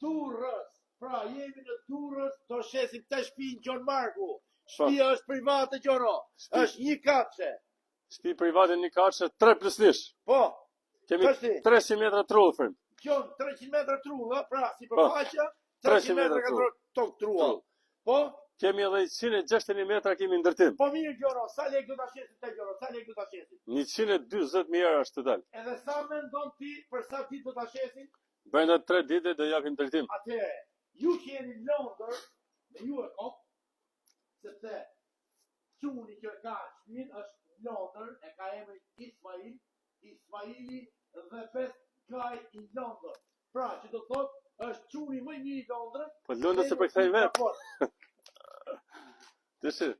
Durrës. Pra, jemi në Durrës, do shesim të shtëpinë Gjon Marku. Shtëpia është private, Gjono. Është një katëshe. Shtëpi private një katëshe, 3+1. Po. Kemi 300 metra trull, frim. Gjon, 300 metra trull, pra, si përfaqja, 300 metra ka trull. Po? Kemi edhe 161 metra kemi ndërtim. Po mirë, Gjono, sa lekë do ta shesim te Gjono, sa lekë do ta shesim? 120.000 euro është total. Edhe sa mendon ti për sa ditë do ta shesim? Brenda 3 ditë do japim ndërtim. Atëherë, ju që jeni në Londër, me ju e kom, sepse quni që ka shmin është Londër, e ka emrin Ismail, Ismaili dhe 5 gaj i Londër. Pra, që do thot, është quni më i mirë i Londër. Po Londër se përkthej vetë. Dëshi,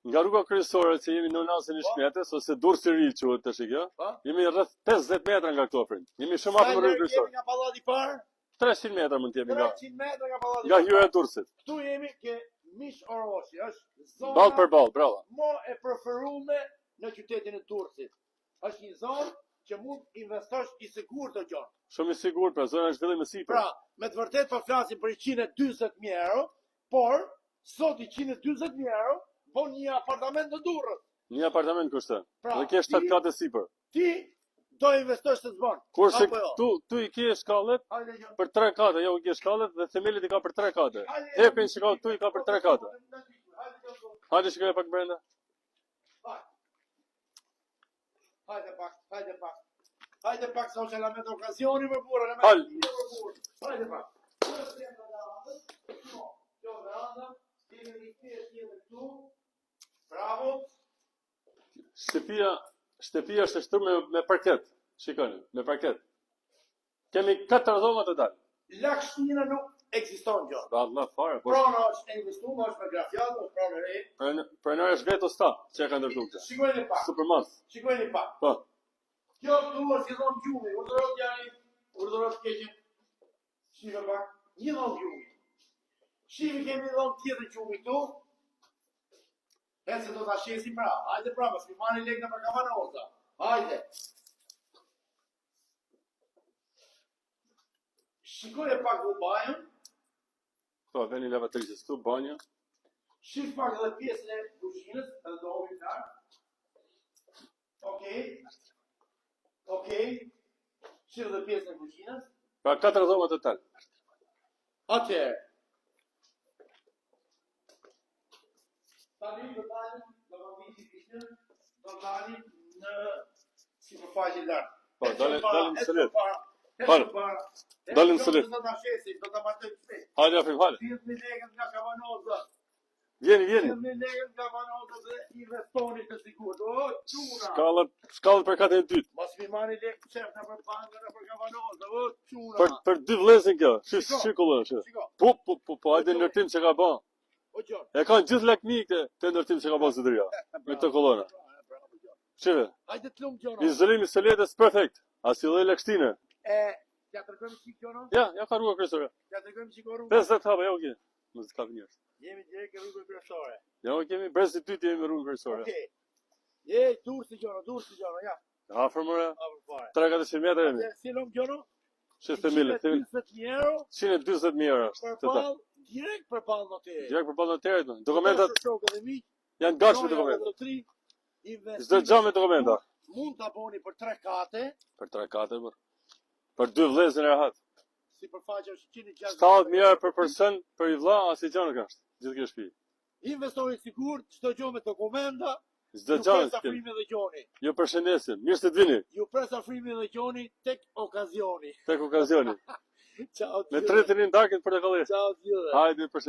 nga rruga kryesore që jemi në anasën e Shkmetës, ose Durrës i Ri quhet tash kjo, jemi rreth 50 metra nga këto frin. Jemi shumë afër rrugës kryesore. Jemi nga pallati i parë? 300 metra mund të jemi nga. 300 metra nga pallati. Nga hyra e Durrësit. Këtu jemi ke Mish Oroshi, është zona ball për ball, bravo. Më e preferuar në qytetin e Durrësit. Është një zonë që mund investosh i sigurt të Gjon. Shumë i sigurt, pra zona është zhvillim e sipër. Pra, me të vërtetë po flasim për 140.000 euro, por sot 140.000 euro bon një apartament në Durrës. Një apartament kushton. Dhe ke 7 katë sipër. Ti do investosh të zbon. Kurse tu i ke shkallët për 3 katë, jo i ke shkallët dhe themelit i ka për 3 katë. Hepin shkallët tu i ka për 3 katë. Hajde shkoj pak brenda. Hajde pak. Hajde pak sa që la me të okazioni për burë. Hajde pak. Bravo. Shtëpia është shtruar me parket. Shikoni, me parket. Kemi 4 dhoma total. Lagshtina nuk ekziston gjë. Allah fare, po. Prona është investuar, është me grafiat, është pronë e re. Pronari është vetë sta, që ka ndërtuar këtë. Shikojeni pak. Supermas. Shikojeni pak. Po. Kjo këtu është një dhomë gjumi, urdhërot keqen. Shikoj pak, një dhomë gjumi. Shikoj kemi dhomë tjetër gjumi këtu. E se do të shesim pra, hajde pra, mësë mi mani lekë në për kavanoza. Hajde. Shikoj e pak u banjën. Po, veni lavatrices këtu, banjë. Shik pak edhe pjesën e kuzhinës, edhe do omi qarë. Okej. Shik edhe pjesën e kuzhinës. Pra 4 dhoma total. Atëherë. Tani do dalim në sipërfaqe lartë. Po, dalim në sëlet. Dalim në sëlet. Do ta shesim, do ta martoj shpejt. Hajde, afrim, hajde. 10.000 lekë nga kavanoza. Vjeni. 10.000 lekë nga kavanoza dhe investoni të sigurt. O, çuna. Shkallët për katën e dytë. Mos mi marrni lekë çef në për bankë në për kavanoza. O, çuna. Për 2 vëllezën kjo. Shikollë. Po, hajde ndërtim që ka bën. E kanë gjithë lakmi këtë ndërtim që ka bën zotëria. Me këto kolona. Shive. Hajde të lum Gjono. Izolimi i sëletës perfekt. As i lloj lagshtinë. Ja tregojmë çik Gjono? Ja ka rruga kryesore. Ja tregojmë çik rrugën. 50 hapa, jo okay. Mos ka njerëz. Jemi direkt në rrugën kryesore. Jo, kemi brez të dytë jemi në rrugën kryesore. Okej. Durrësi Gjono, ja. Afër më. Afër fare. 300 metra jemi. Si lum Gjono? Çes familje. 120.000 euro. 140.000 euro. Direkt për ballë noterit. Direkt për ballë noterit. Dokumentat janë gatshme dokumentat. Çdo gjë me dokumenta. Mund ta bëni për 3 kate. Për 3 kate më. Për 2 vëllezër e rahat. Sipërfaqja është 160. 70.000 euro për person, për i vlla, as i gjë nuk është. Gjithë kjo shtëpi. Investori sigurt, çdo gjë me dokumenta. Çdo gjë. Afrimi dhe gjoni. Ju përshëndesim. Mirë se të vini. Ju pres afrimi dhe gjoni tek okazioni. Tek okazioni. Ciao. Me 3 të rinë darkët për të kalluar. Ciao. Hajde përshëndesim.